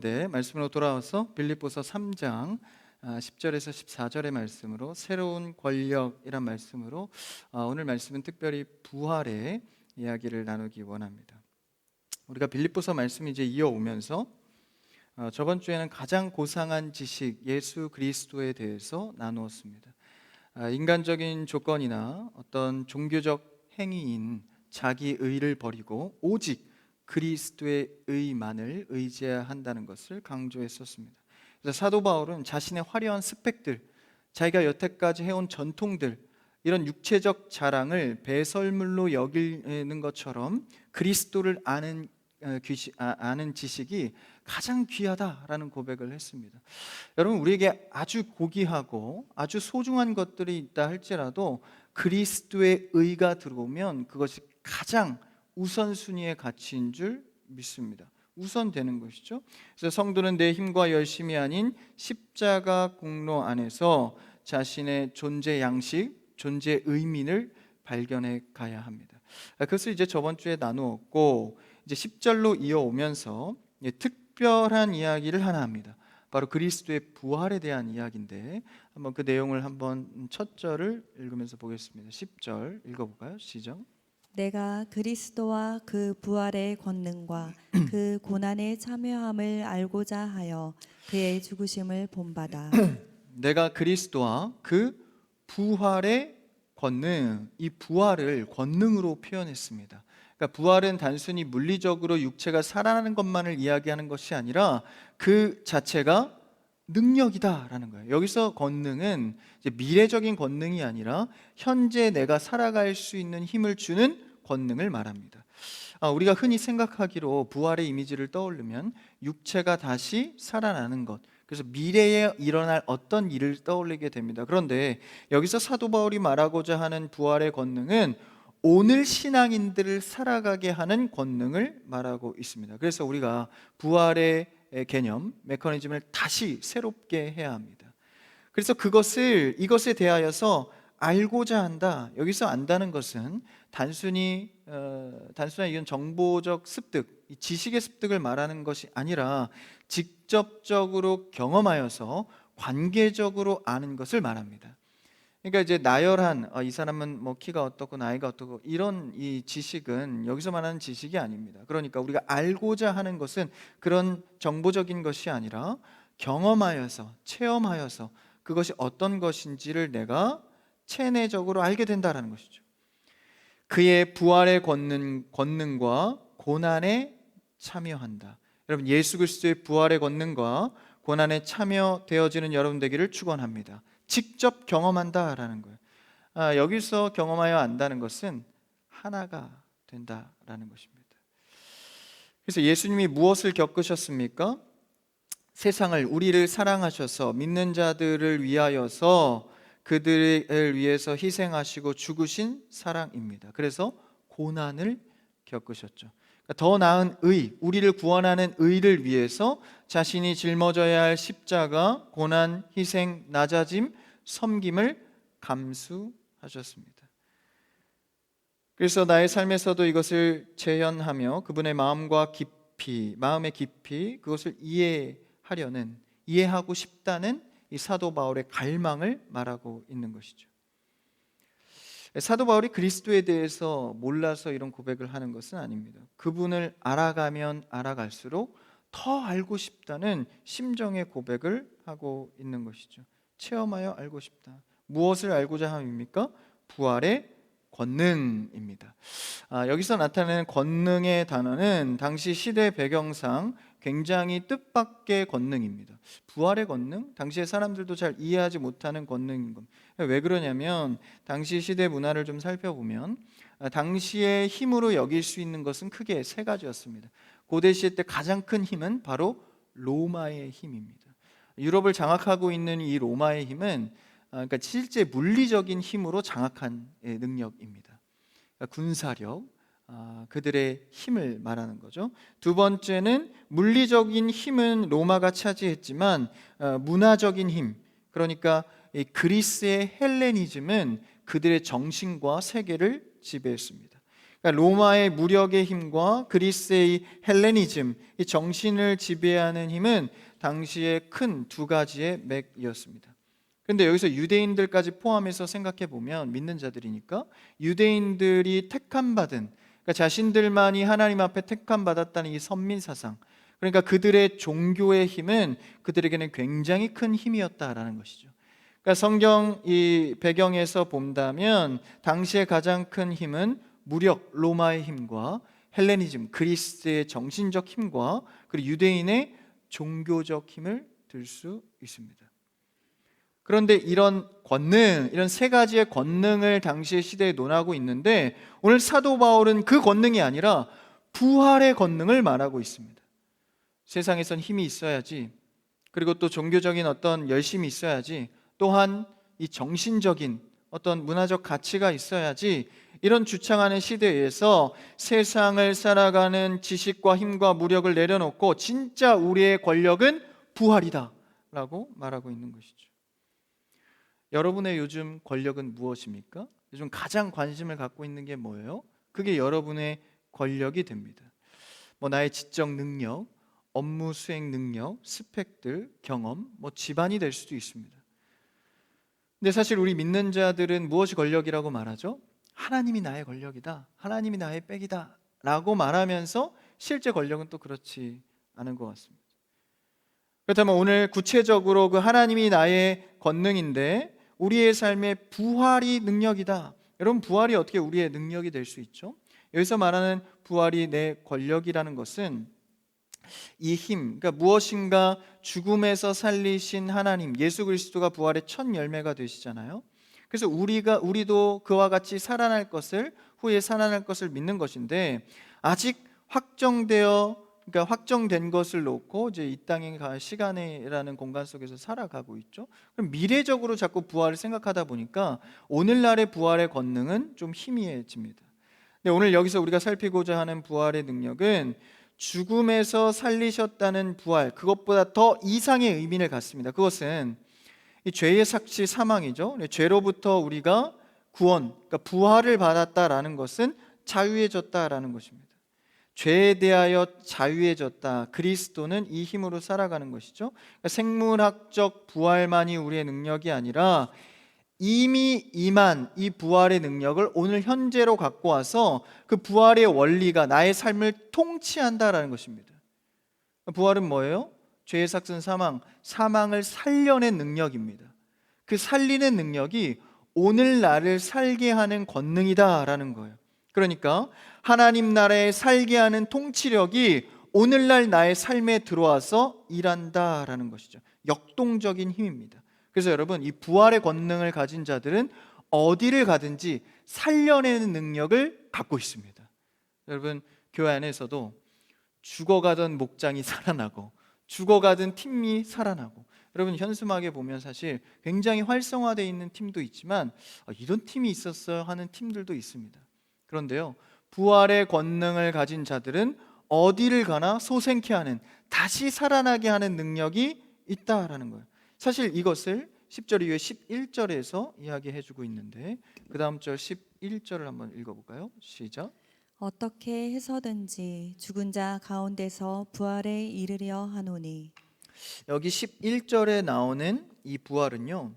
네, 말씀으로 돌아와서 빌립보서 3장 10절에서 14절의 말씀으로 새로운 권력이란 말씀으로 오늘 말씀은 특별히 부활의 이야기를 나누기 원합니다. 우리가 빌립보서 말씀 이제 이어오면서 저번 주에는 가장 고상한 지식 예수 그리스도에 대해서 나누었습니다. 인간적인 조건이나 어떤 종교적 행위인 자기 의를 버리고 오직 그리스도의 의만을 의지해야 한다는 것을 강조했었습니다. 그래서 사도 바울은 자신의 화려한 스펙들, 자기가 여태까지 해온 전통들, 이런 육체적 자랑을 배설물로 여기는 것처럼 그리스도를 아는 지식이 가장 귀하다라는 고백을 했습니다. 여러분, 우리에게 아주 고귀하고 아주 소중한 것들이 있다 할지라도 그리스도의 의가 들어오면 그것이 가장 우선순위의 가치인 줄 믿습니다. 우선되는 것이죠. 그래서 성도는 내 힘과 열심이 아닌 십자가 공로 안에서 자신의 존재 양식, 존재 의미를 발견해 가야 합니다. 그것을 이제 저번 주에 나누었고, 이제 10절로 이어오면서 특별한 이야기를 하나 합니다. 바로 그리스도의 부활에 대한 이야기인데, 한번 그 내용을 한번 첫 절을 읽으면서 보겠습니다. 10절 읽어볼까요? 시작. 내가 그리스도와 그 부활의 권능과 그 고난의 참여함을 알고자 하여 그의 죽으심을 본받아. 내가 그리스도와 그 부활의 권능, 이 부활을 권능으로 표현했습니다. 그러니까 부활은 단순히 물리적으로 육체가 살아나는 것만을 이야기하는 것이 아니라 그 자체가 능력이다라는 거예요. 여기서 권능은 이제 미래적인 권능이 아니라 현재 내가 살아갈 수 있는 힘을 주는 권능을 말합니다. 우리가 흔히 생각하기로 부활의 이미지를 떠올리면 육체가 다시 살아나는 것, 그래서 미래에 일어날 어떤 일을 떠올리게 됩니다. 그런데 여기서 사도 바울이 말하고자 하는 부활의 권능은 오늘 신앙인들을 살아가게 하는 권능을 말하고 있습니다. 그래서 우리가 부활의 개념, 메커니즘을 다시 새롭게 해야 합니다. 그래서 이것에 대하여서 알고자 한다. 여기서 안다는 것은 단순한 이런 정보적 습득, 지식의 습득을 말하는 것이 아니라 직접적으로 경험하여서 관계적으로 아는 것을 말합니다. 그러니까 이제 나열한 이 사람은 뭐 키가 어떻고 나이가 어떻고 이런 이 지식은 여기서 말하는 지식이 아닙니다. 그러니까 우리가 알고자 하는 것은 그런 정보적인 것이 아니라 경험하여서 체험하여서 그것이 어떤 것인지를 내가 체내적으로 알게 된다라는 것이죠. 그의 부활의 권능과 고난에 참여한다. 여러분, 예수 그리스도의 부활의 권능과 고난에 참여되어지는 여러분 되기를 축원합니다. 직접 경험한다라는 거예요. 여기서 경험하여 안다는 것은 하나가 된다라는 것입니다. 그래서 예수님이 무엇을 겪으셨습니까? 세상을, 우리를 사랑하셔서 믿는 자들을 위하여서 그들을 위해서 희생하시고 죽으신 사랑입니다. 그래서 고난을 겪으셨죠. 더 나은 의, 우리를 구원하는 의를 위해서 자신이 짊어져야 할 십자가, 고난, 희생, 낮아짐, 섬김을 감수하셨습니다. 그래서 나의 삶에서도 이것을 재현하며 그분의 마음의 깊이 그것을 이해하고 싶다는 이 사도 바울의 갈망을 말하고 있는 것이죠. 사도 바울이 그리스도에 대해서 몰라서 이런 고백을 하는 것은 아닙니다. 그분을 알아가면 알아갈수록 더 알고 싶다는 심정의 고백을 하고 있는 것이죠. 체험하여 알고 싶다. 무엇을 알고자 함입니까? 부활의 권능입니다. 여기서 나타내는 권능의 단어는 당시 시대 배경상 굉장히 뜻밖의 권능입니다. 부활의 권능? 당시의 사람들도 잘 이해하지 못하는 권능인 겁니다. 왜 그러냐면 당시 시대 문화를 좀 살펴보면 당시의 힘으로 여길 수 있는 것은 크게 세 가지였습니다. 고대 시대 때 가장 큰 힘은 바로 로마의 힘입니다. 유럽을 장악하고 있는 이 로마의 힘은 그러니까 실제 물리적인 힘으로 장악한 능력입니다. 그러니까 군사력, 그들의 힘을 말하는 거죠. 두 번째는 물리적인 힘은 로마가 차지했지만 문화적인 힘, 그러니까 이 그리스의 헬레니즘은 그들의 정신과 세계를 지배했습니다. 그러니까 로마의 무력의 힘과 그리스의 헬레니즘, 이 정신을 지배하는 힘은 당시에 큰 두 가지의 맥이었습니다. 그런데 여기서 유대인들까지 포함해서 생각해 보면, 믿는 자들이니까 유대인들이 택함받은, 그러니까 자신들만이 하나님 앞에 택함받았다는 이 선민 사상, 그러니까 그들의 종교의 힘은 그들에게는 굉장히 큰 힘이었다라는 것이죠. 그러니까 성경 이 배경에서 본다면 당시에 가장 큰 힘은 무력, 로마의 힘과 헬레니즘, 그리스의 정신적 힘과 그리고 유대인의 종교적 힘을 들 수 있습니다. 그런데 이런 권능, 이런 세 가지의 권능을 당시의 시대에 논하고 있는데, 오늘 사도 바울은 그 권능이 아니라 부활의 권능을 말하고 있습니다. 세상에선 힘이 있어야지, 그리고 또 종교적인 어떤 열심이 있어야지, 또한 이 정신적인 어떤 문화적 가치가 있어야지, 이런 주창하는 시대에서 세상을 살아가는 지식과 힘과 무력을 내려놓고 진짜 우리의 권력은 부활이다 라고 말하고 있는 것이죠. 여러분의 요즘 권력은 무엇입니까? 요즘 가장 관심을 갖고 있는 게 뭐예요? 그게 여러분의 권력이 됩니다. 나의 지적 능력, 업무 수행 능력, 스펙들, 경험, 집안이 될 수도 있습니다. 근데 사실 우리 믿는 자들은 무엇이 권력이라고 말하죠? 하나님이 나의 권력이다, 하나님이 나의 백이다 라고 말하면서 실제 권력은 또 그렇지 않은 것 같습니다. 그렇다면 오늘 구체적으로 그 하나님이 나의 권능인데 우리의 삶의 부활이 능력이다. 여러분, 부활이 어떻게 우리의 능력이 될 수 있죠? 여기서 말하는 부활이 내 권력이라는 것은 이 힘, 그러니까 무엇인가 죽음에서 살리신 하나님, 예수 그리스도가 부활의 첫 열매가 되시잖아요. 그래서 우리도 그와 같이 살아날 것을, 후에 살아날 것을 믿는 것인데, 아직 그러니까 확정된 것을 놓고 이제 이 땅에 갈 시간이라는 공간 속에서 살아가고 있죠. 그럼 미래적으로 자꾸 부활을 생각하다 보니까 오늘날의 부활의 권능은 좀 희미해집니다. 근데 오늘 여기서 우리가 살피고자 하는 부활의 능력은 죽음에서 살리셨다는 부활, 그것보다 더 이상의 의미를 갖습니다. 그것은 이 죄의 삭시 사망이죠. 죄로부터 우리가 구원, 그러니까 부활을 받았다라는 것은 자유해졌다라는 것입니다. 죄에 대하여 자유해졌다. 그리스도는 이 힘으로 살아가는 것이죠. 그러니까 생물학적 부활만이 우리의 능력이 아니라 이미 임한 이 부활의 능력을 오늘 현재로 갖고 와서 그 부활의 원리가 나의 삶을 통치한다라는 것입니다. 부활은 뭐예요? 죄의 삭슨 사망을 살려낸 능력입니다. 그 살리는 능력이 오늘 나를 살게 하는 권능이다라는 거예요. 그러니까 하나님 나라에 살게 하는 통치력이 오늘날 나의 삶에 들어와서 일한다라는 것이죠. 역동적인 힘입니다. 그래서 여러분, 이 부활의 권능을 가진 자들은 어디를 가든지 살려내는 능력을 갖고 있습니다. 여러분, 교회 안에서도 죽어가던 목장이 살아나고 죽어가던 팀이 살아나고, 여러분 현수막에 보면 사실 굉장히 활성화되어 있는 팀도 있지만 이런 팀이 있었어요 하는 팀들도 있습니다. 그런데요, 부활의 권능을 가진 자들은 어디를 가나 소생케 하는, 다시 살아나게 하는 능력이 있다라는 거예요. 사실 이것을 10절 이후에 11절에서 이야기해주고 있는데, 그 다음 절 11절을 한번 읽어볼까요? 시작. 어떻게 해서든지 죽은 자 가운데서 부활에 이르려 하노니. 여기 11절에 나오는 이 부활은요,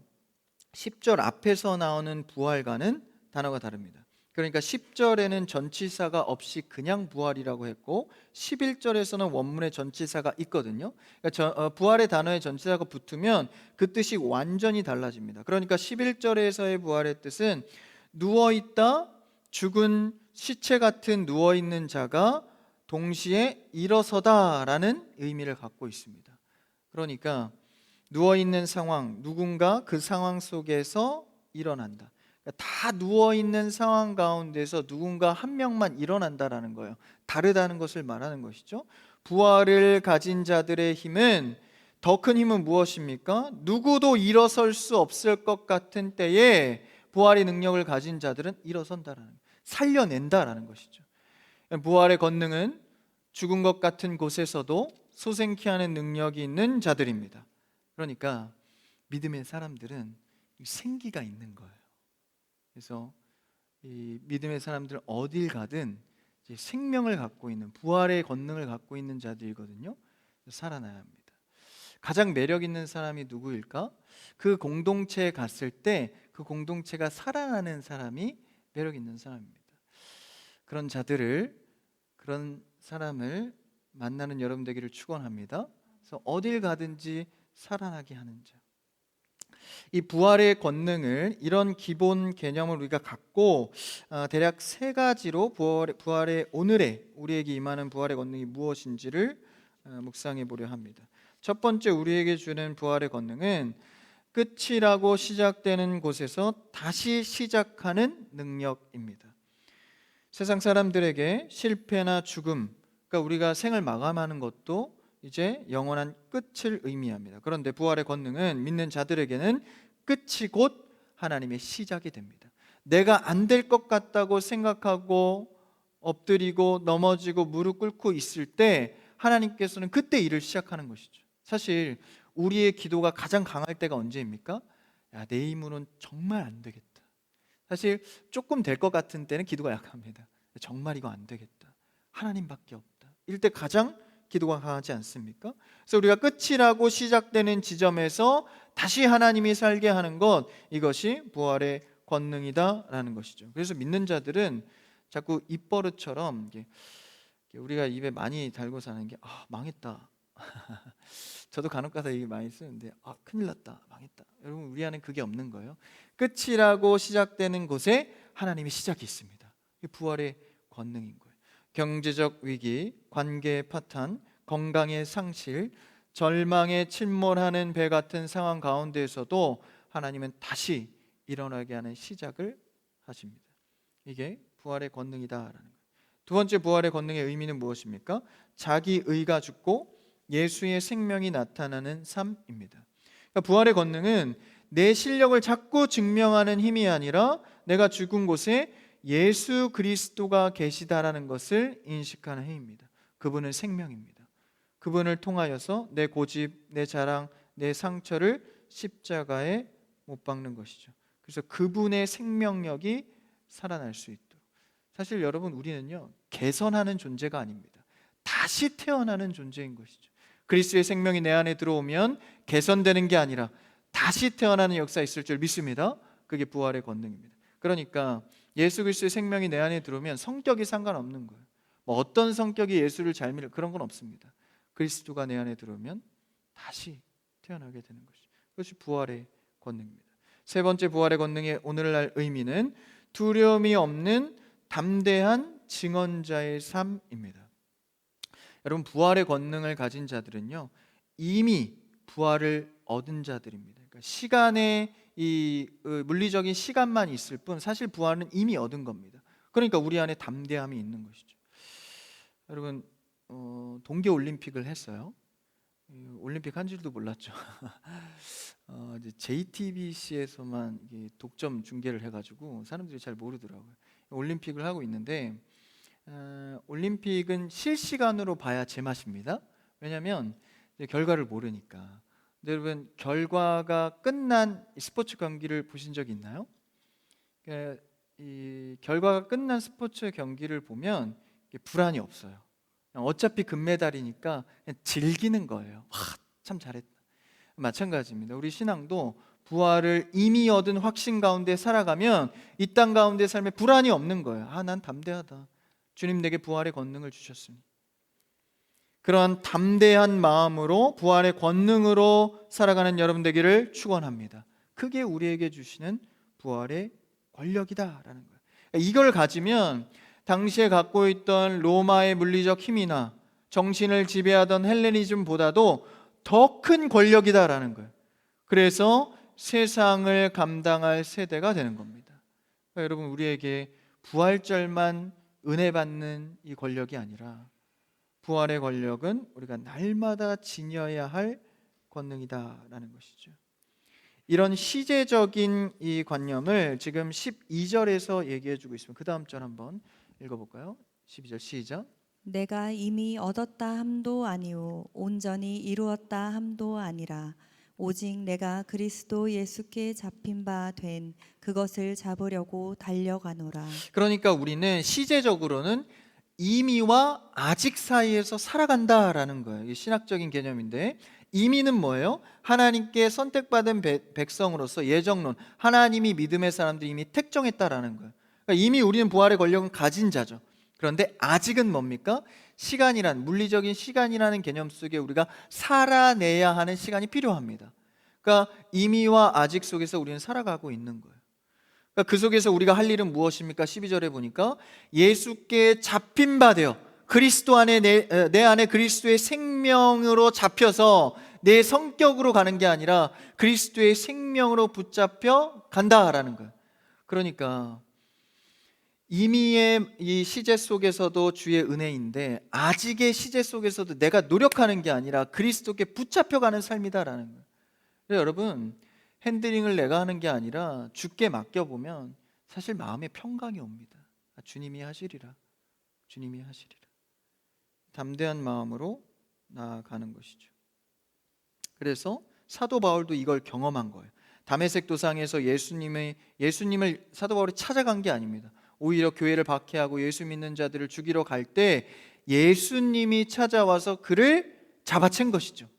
10절 앞에서 나오는 부활과는 단어가 다릅니다. 그러니까 10절에는 전치사가 없이 그냥 부활이라고 했고 11절에서는 원문에 전치사가 있거든요. 그러니까 부활의 단어에 전치사가 붙으면 그 뜻이 완전히 달라집니다. 그러니까 11절에서의 부활의 뜻은 누워있다, 죽은 시체 같은 누워있는 자가 동시에 일어서다라는 의미를 갖고 있습니다. 그러니까 누워있는 상황, 누군가 그 상황 속에서 일어난다. 다 누워있는 상황 가운데서 누군가 한 명만 일어난다라는 거예요. 다르다는 것을 말하는 것이죠. 부활을 가진 자들의 힘은, 더 큰 힘은 무엇입니까? 누구도 일어설 수 없을 것 같은 때에 부활의 능력을 가진 자들은 일어선다라는 거예요. 살려낸다라는 것이죠. 부활의 권능은 죽은 것 같은 곳에서도 소생케 하는 능력이 있는 자들입니다. 그러니까 믿음의 사람들은 생기가 있는 거예요. 그래서 이 믿음의 사람들은 어딜 가든 이제 생명을 갖고 있는, 부활의 권능을 갖고 있는 자들이거든요. 살아나야 합니다. 가장 매력 있는 사람이 누구일까? 그 공동체에 갔을 때 그 공동체가 살아나는 사람이 매력 있는 사람입니다. 그런 자들을, 그런 사람을 만나는 여러분 되기를 축원합니다. 그래서 어딜 가든지 살아나게 하는 자. 이 부활의 권능을, 이런 기본 개념을 우리가 갖고 대략 세 가지로 부활의 오늘의 우리에게 임하는 부활의 권능이 무엇인지를 묵상해 보려 합니다. 첫 번째 우리에게 주는 부활의 권능은 끝이라고 시작되는 곳에서 다시 시작하는 능력입니다. 세상 사람들에게 실패나 죽음, 그러니까 우리가 생을 마감하는 것도 이제 영원한 끝을 의미합니다. 그런데 부활의 권능은 믿는 자들에게는 끝이 곧 하나님의 시작이 됩니다. 내가 안 될 것 같다고 생각하고 엎드리고 넘어지고 무릎 꿇고 있을 때 하나님께서는 그때 일을 시작하는 것이죠. 사실 우리의 기도가 가장 강할 때가 언제입니까? 야, 내 힘으로는 정말 안 되겠다. 사실 조금 될 것 같은 때는 기도가 약합니다. 정말 이거 안 되겠다. 하나님밖에 없다. 이럴 때 가장 기도가 강하지 않습니까? 그래서 우리가 끝이라고 시작되는 지점에서 다시 하나님이 살게 하는 것, 이것이 부활의 권능이다라는 것이죠. 그래서 믿는 자들은 자꾸 입버릇처럼 우리가 입에 많이 달고 사는 게 망했다. 저도 간혹가다 얘기 많이 쓰는데 큰일 났다, 망했다. 여러분, 우리 안에 그게 없는 거예요. 끝이라고 시작되는 곳에 하나님의 시작이 있습니다. 이게 부활의 권능인 거예요. 경제적 위기, 관계의 파탄, 건강의 상실, 절망에 침몰하는 배 같은 상황 가운데에서도 하나님은 다시 일어나게 하는 시작을 하십니다. 이게 부활의 권능이다라는 거예요. 두 번째 부활의 권능의 의미는 무엇입니까? 자기 의가 죽고 예수의 생명이 나타나는 삶입니다. 그러니까 부활의 권능은 내 실력을 자꾸 증명하는 힘이 아니라 내가 죽은 곳에 예수 그리스도가 계시다라는 것을 인식하는 힘입니다. 그분은 생명입니다. 그분을 통하여서 내 고집, 내 자랑, 내 상처를 십자가에 못 박는 것이죠. 그래서 그분의 생명력이 살아날 수 있도록. 사실 여러분, 우리는요, 개선하는 존재가 아닙니다. 다시 태어나는 존재인 것이죠. 그리스도의 생명이 내 안에 들어오면 개선되는 게 아니라 다시 태어나는 역사가 있을 줄 믿습니다. 그게 부활의 권능입니다. 그러니까 예수 그리스도의 생명이 내 안에 들어오면 성격이 상관없는 거예요. 뭐 어떤 성격이 예수를 잘 믿을, 그런 건 없습니다. 그리스도가 내 안에 들어오면 다시 태어나게 되는 것이죠. 그것이 부활의 권능입니다. 세 번째 부활의 권능의 오늘날 의미는 두려움이 없는 담대한 증언자의 삶입니다. 여러분, 부활의 권능을 가진 자들은요, 이미 부활을 얻은 자들입니다. 그러니까 시간의 이 물리적인 시간만 있을 뿐 사실 부활은 이미 얻은 겁니다. 그러니까 우리 안에 담대함이 있는 것이죠. 여러분, 동계 올림픽을 했어요. 올림픽 한 줄도 몰랐죠. 이제 JTBC에서만 독점 중계를 해가지고 사람들이 잘 모르더라고요. 올림픽을 하고 있는데 올림픽은 실시간으로 봐야 제맛입니다. 왜냐하면 결과를 모르니까. 근데 여러분, 결과가 끝난 스포츠 경기를 보신 적 있나요? 이 결과가 끝난 스포츠 경기를 보면 불안이 없어요. 어차피 금메달이니까 그냥 즐기는 거예요. 참 잘했다. 마찬가지입니다. 우리 신앙도 부활을 이미 얻은 확신 가운데 살아가면 이 땅 가운데 삶에 불안이 없는 거예요. 난 담대하다. 주님 내게 부활의 권능을 주셨으니. 그러한 담대한 마음으로 부활의 권능으로 살아가는 여러분 되기를 축원합니다. 그게 우리에게 주시는 부활의 권력이다라는 거예요. 이걸 가지면 당시에 갖고 있던 로마의 물리적 힘이나 정신을 지배하던 헬레니즘보다도 더 큰 권력이다라는 거예요. 그래서 세상을 감당할 세대가 되는 겁니다. 그러니까 여러분, 우리에게 부활절만 은혜 받는 이 권력이 아니라 부활의 권력은 우리가 날마다 지녀야 할 권능이다라는 것이죠. 이런 시제적인 이 관념을 지금 12절에서 얘기해 주고 있습니다. 그 다음 절 한번 읽어볼까요? 12절 시작. 내가 이미 얻었다 함도 아니오 온전히 이루었다 함도 아니라 오직 내가 그리스도 예수께 잡힌 바 된 그것을 잡으려고 달려가노라. 그러니까 우리는 시제적으로는 이미와 아직 사이에서 살아간다라는 거예요. 이게 신학적인 개념인데, 이미는 뭐예요? 하나님께 선택받은 백성으로서 예정론, 하나님이 믿음의 사람들이 이미 택정했다라는 거예요. 그러니까 이미 우리는 부활의 권력은 가진 자죠. 그런데 아직은 뭡니까? 시간이란, 물리적인 시간이라는 개념 속에 우리가 살아내야 하는 시간이 필요합니다. 그러니까 이미와 아직 속에서 우리는 살아가고 있는 거예요. 그러니까 그 속에서 우리가 할 일은 무엇입니까? 12절에 보니까 예수께 잡힌 바 되어, 그리스도 안에 내 안에 그리스도의 생명으로 잡혀서 내 성격으로 가는 게 아니라 그리스도의 생명으로 붙잡혀 간다라는 거예요. 그러니까 이미의 이 시제 속에서도 주의 은혜인데, 아직의 시제 속에서도 내가 노력하는 게 아니라 그리스도께 붙잡혀가는 삶이다라는 거예요. 그래서 여러분, 핸들링을 내가 하는 게 아니라 주께 맡겨보면 사실 마음에 평강이 옵니다. 주님이 하시리라, 주님이 하시리라. 담대한 마음으로 나아가는 것이죠. 그래서 사도 바울도 이걸 경험한 거예요. 다메섹 도상에서 예수님을 사도 바울이 찾아간 게 아닙니다. 오히려 교회를 박해하고 예수 믿는 자들을 죽이러 갈 때 예수님이 찾아와서 그를 잡아챈 것이죠.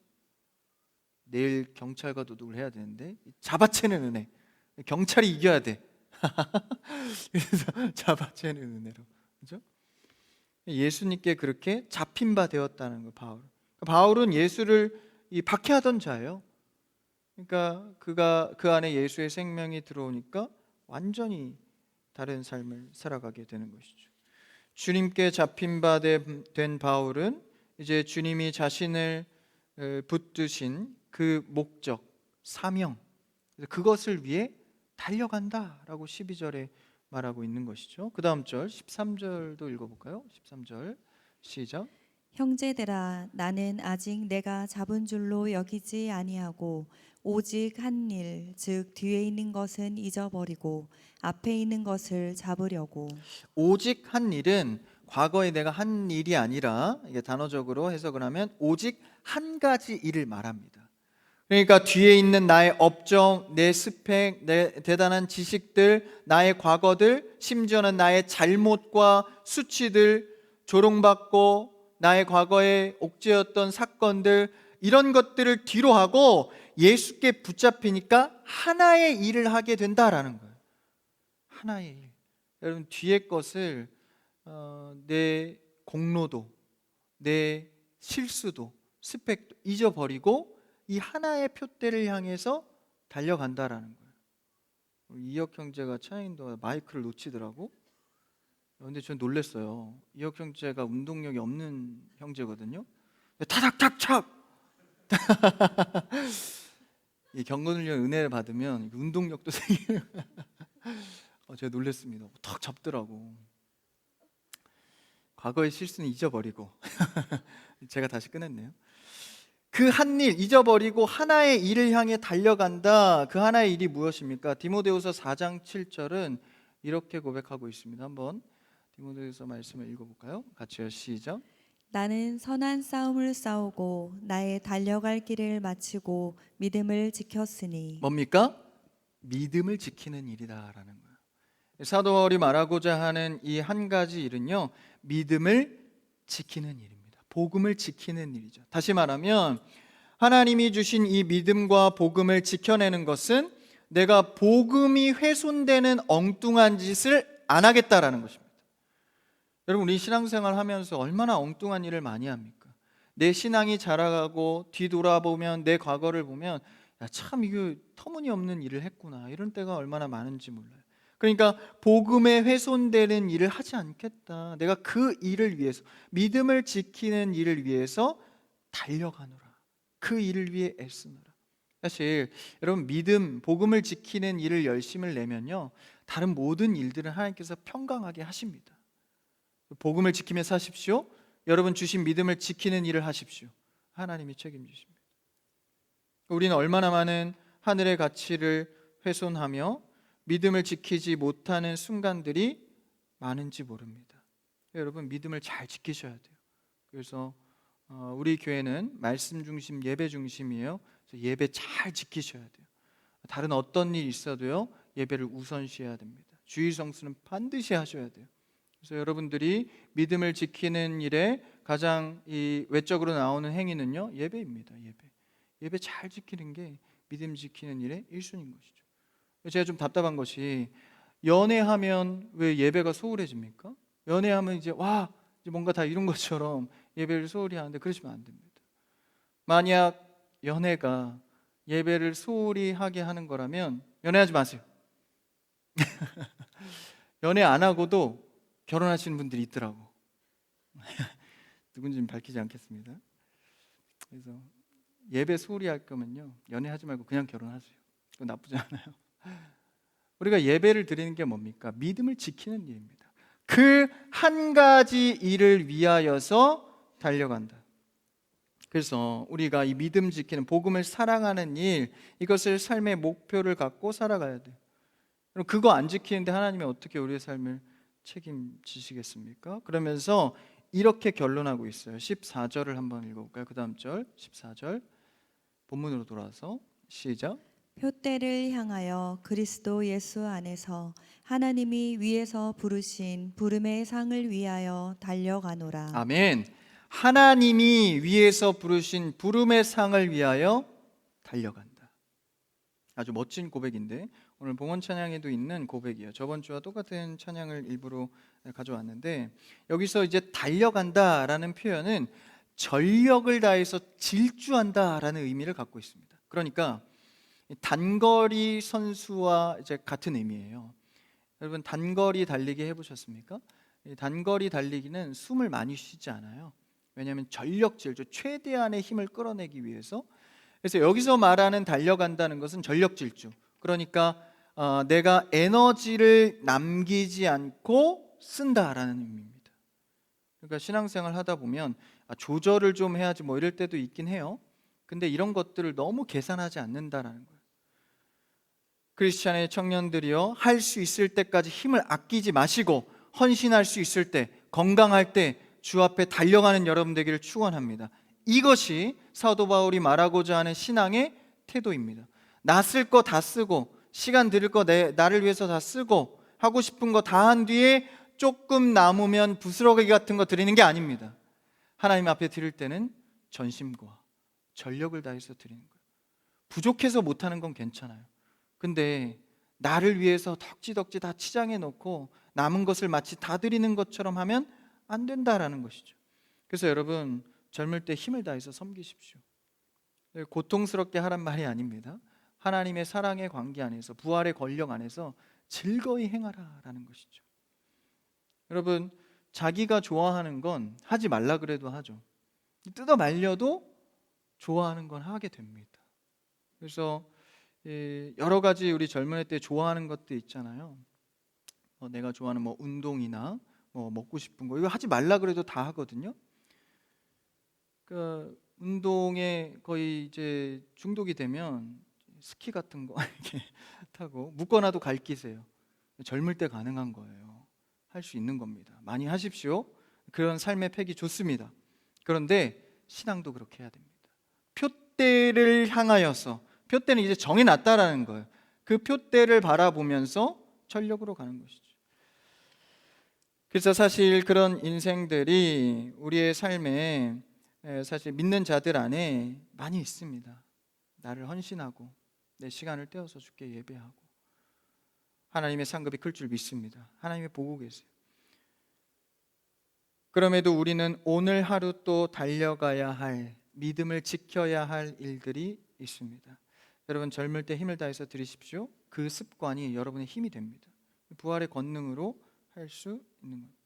내일 경찰과 도둑을 해야 되는데 잡아채는 은혜, 경찰이 이겨야 돼. 그래서 잡아채는 은혜로, 그렇죠? 예수님께 그렇게 잡힌 바 되었다는 거. 바울은 예수를 박해하던 자예요. 그러니까 그가 그 안에 예수의 생명이 들어오니까 완전히 다른 삶을 살아가게 되는 것이죠. 주님께 잡힌 바 된 바울은 이제 주님이 자신을 붙드신 그 목적, 사명, 그것을 위해 달려간다라고 12절에 말하고 있는 것이죠. 그 다음 절 13절도 읽어볼까요? 13절 시작. 형제들아, 나는 아직 내가 잡은 줄로 여기지 아니하고 오직 한 일, 즉 뒤에 있는 것은 잊어버리고 앞에 있는 것을 잡으려고. 오직 한 일은 과거에 내가 한 일이 아니라, 이게 단어적으로 해석을 하면 오직 한 가지 일을 말합니다. 그러니까 뒤에 있는 나의 업적, 내 스펙, 내 대단한 지식들, 나의 과거들, 심지어는 나의 잘못과 수치들, 조롱받고 나의 과거에 옥죄였던 사건들, 이런 것들을 뒤로 하고 예수께 붙잡히니까 하나의 일을 하게 된다라는 거예요. 하나의 일. 여러분, 뒤의 것을 내 공로도, 내 실수도, 스펙도 잊어버리고 이 하나의 표대를 향해서 달려간다라는 거예요. 이혁 형제가 차인도 마이크를 놓치더라고. 근데 전 놀랐어요. 이혁 형제가 운동력이 없는 형제거든요. 타닥탁착. 이 경건훈련 은혜를 받으면 운동력도 생겨요. 제가 놀랐습니다. 탁 잡더라고. 과거의 실수는 잊어버리고 제가 다시 꺼냈네요. 그 한 일 잊어버리고 하나의 일을 향해 달려간다. 그 하나의 일이 무엇입니까? 디모데후서 4장 7절은 이렇게 고백하고 있습니다. 한번 디모데후서 말씀을 읽어볼까요? 같이요. 시작. 나는 선한 싸움을 싸우고 나의 달려갈 길을 마치고 믿음을 지켰으니. 뭡니까? 믿음을 지키는 일이다라는 거예요. 사도 바울이 말하고자 하는 이 한 가지 일은요, 믿음을 지키는 일입니다. 복음을 지키는 일이죠. 다시 말하면 하나님이 주신 이 믿음과 복음을 지켜내는 것은 내가 복음이 훼손되는 엉뚱한 짓을 안 하겠다라는 것입니다. 여러분, 우리 신앙생활 하면서 얼마나 엉뚱한 일을 많이 합니까? 내 신앙이 자라가고 뒤돌아보면 내 과거를 보면 참 이거 터무니없는 일을 했구나, 이런 때가 얼마나 많은지 몰라요. 그러니까 복음에 훼손되는 일을 하지 않겠다. 내가 그 일을 위해서, 믿음을 지키는 일을 위해서 달려가노라. 그 일을 위해 애쓰노라. 사실 여러분, 믿음, 복음을 지키는 일을 열심을 내면요, 다른 모든 일들은 하나님께서 평강하게 하십니다. 복음을 지키며 사십시오. 여러분 주신 믿음을 지키는 일을 하십시오. 하나님이 책임지십니다. 우리는 얼마나 많은 하늘의 가치를 훼손하며 믿음을 지키지 못하는 순간들이 많은지 모릅니다. 여러분, 믿음을 잘 지키셔야 돼요. 그래서 우리 교회는 말씀 중심, 예배 중심이에요. 그래서 예배 잘 지키셔야 돼요. 다른 어떤 일 있어도요, 예배를 우선시해야 됩니다. 주일 성수는 반드시 하셔야 돼요. 그래서 여러분들이 믿음을 지키는 일에 가장 이 외적으로 나오는 행위는요, 예배입니다. 예배 잘 지키는 게 믿음 지키는 일의 1순위인 것이죠. 제가 좀 답답한 것이, 연애하면 왜 예배가 소홀해집니까? 연애하면 이제 이제 뭔가 다 이룬 것처럼 예배를 소홀히 하는데, 그러시면 안 됩니다. 만약 연애가 예배를 소홀히 하게 하는 거라면 연애하지 마세요. 연애 안 하고도 결혼하시는 분들이 있더라고. 누군지는 밝히지 않겠습니다. 그래서 예배 소홀히 할 거면요, 연애하지 말고 그냥 결혼하세요. 그거 나쁘지 않아요. 우리가 예배를 드리는 게 뭡니까? 믿음을 지키는 일입니다. 그 한 가지 일을 위하여서 달려간다. 그래서 우리가 이 믿음 지키는, 복음을 사랑하는 일, 이것을 삶의 목표를 갖고 살아가야 돼요. 그럼 그거 안 지키는데 하나님이 어떻게 우리의 삶을 책임지시겠습니까? 그러면서 이렇게 결론하고 있어요. 14절을 한번 읽어볼까요? 그 다음 절 14절 본문으로 돌아와서 시작. 표대를 향하여 그리스도 예수 안에서 하나님이 위에서 부르신 부름의 상을 위하여 달려가노라. 아멘. 하나님이 위에서 부르신 부름의 상을 위하여 달려간다. 아주 멋진 고백인데, 오늘 봉헌 찬양에도 있는 고백이에요. 저번 주와 똑같은 찬양을 일부러 가져왔는데, 여기서 이제 달려간다라는 표현은 전력을 다해서 질주한다라는 의미를 갖고 있습니다. 그러니까 단거리 선수와 이제 같은 의미예요. 여러분, 단거리 달리기 해보셨습니까? 단거리 달리기는 숨을 많이 쉬지 않아요. 왜냐하면 전력 질주, 최대한의 힘을 끌어내기 위해서. 그래서 여기서 말하는 달려간다는 것은 전력 질주, 그러니까 내가 에너지를 남기지 않고 쓴다라는 의미입니다. 그러니까 신앙생활 하다 보면 조절을 좀 해야지 뭐 이럴 때도 있긴 해요. 근데 이런 것들을 너무 계산하지 않는다라는 거예요. 크리스찬의 청년들이요, 할 수 있을 때까지 힘을 아끼지 마시고 헌신할 수 있을 때, 건강할 때 주 앞에 달려가는 여러분 되기를 축원합니다. 이것이 사도 바울이 말하고자 하는 신앙의 태도입니다. 나 쓸 거 다 쓰고, 시간 들일 거 나를 위해서 다 쓰고, 하고 싶은 거 다 한 뒤에 조금 남으면 부스러기 같은 거 드리는 게 아닙니다. 하나님 앞에 드릴 때는 전심과 전력을 다해서 드리는 거예요. 부족해서 못하는 건 괜찮아요. 근데 나를 위해서 덕지덕지 다 치장해 놓고 남은 것을 마치 다 드리는 것처럼 하면 안 된다라는 것이죠. 그래서 여러분, 젊을 때 힘을 다해서 섬기십시오. 고통스럽게 하란 말이 아닙니다. 하나님의 사랑의 관계 안에서, 부활의 권력 안에서 즐거이 행하라라는 것이죠. 여러분, 자기가 좋아하는 건 하지 말라 그래도 하죠. 뜯어 말려도 좋아하는 건 하게 됩니다. 그래서 여러 가지 우리 젊은 때 좋아하는 것도 있잖아요. 내가 좋아하는 뭐 운동이나 뭐 먹고 싶은 거, 이거 하지 말라 그래도 다 하거든요. 그 운동에 거의 이제 중독이 되면 스키 같은 거 이렇게 타고 묶어놔도 갈 기세요. 젊을 때 가능한 거예요. 할 수 있는 겁니다. 많이 하십시오. 그런 삶의 패기 좋습니다. 그런데 신앙도 그렇게 해야 됩니다. 표대를 향하여서, 표대는 이제 정해놨다라는 거예요. 그 표대를 바라보면서 전력으로 가는 것이죠. 그래서 사실 그런 인생들이 우리의 삶에 사실 믿는 자들 안에 많이 있습니다. 나를 헌신하고 내 시간을 떼어서 주께 예배하고 하나님의 상급이 클 줄 믿습니다. 하나님이 보고 계세요. 그럼에도 우리는 오늘 하루 또 달려가야 할, 믿음을 지켜야 할 일들이 있습니다. 여러분, 젊을 때 힘을 다해서 드리십시오. 그 습관이 여러분의 힘이 됩니다. 부활의 권능으로 할 수 있는 겁니다.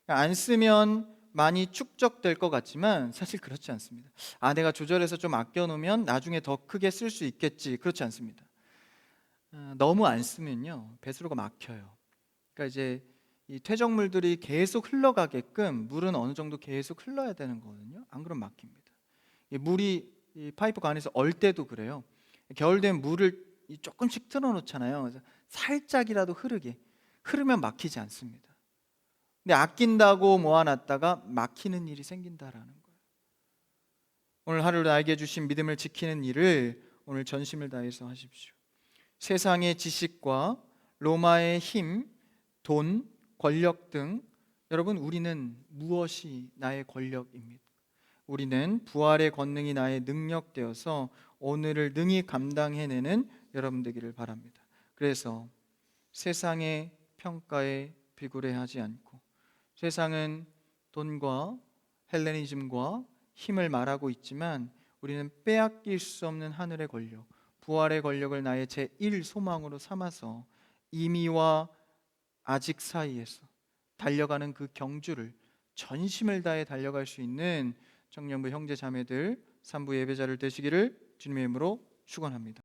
안 쓰면 많이 축적될 것 같지만 사실 그렇지 않습니다. 내가 조절해서 좀 아껴놓으면 나중에 더 크게 쓸 수 있겠지. 그렇지 않습니다. 너무 안 쓰면요, 배수로가 막혀요. 그러니까 이제 이 퇴적물들이 계속 흘러가게끔 물은 어느 정도 계속 흘러야 되는 거거든요. 안 그러면 막힙니다. 이 물이 이 파이프 안에서 얼 때도 그래요. 겨울 되면 물을 조금씩 틀어놓잖아요. 그래서 살짝이라도 흐르면 막히지 않습니다. 근데 아낀다고 모아놨다가 막히는 일이 생긴다라는 거예요. 오늘 하루 나에게 주신 믿음을 지키는 일을 오늘 전심을 다해서 하십시오. 세상의 지식과 로마의 힘, 돈, 권력 등 여러분, 우리는 무엇이 나의 권력입니까? 우리는 부활의 권능이 나의 능력 되어서 오늘을 능히 감당해내는 여러분 되기를 바랍니다. 그래서 세상의 평가에 비굴해하지 않고, 세상은 돈과 헬레니즘과 힘을 말하고 있지만 우리는 빼앗길 수 없는 하늘의 권력, 부활의 권력을 나의 제1 소망으로 삼아서 이미와 아직 사이에서 달려가는 그 경주를 전심을 다해 달려갈 수 있는 청년부 형제 자매들, 산부 예배자를 되시기를 주님의 이름으로 축원합니다.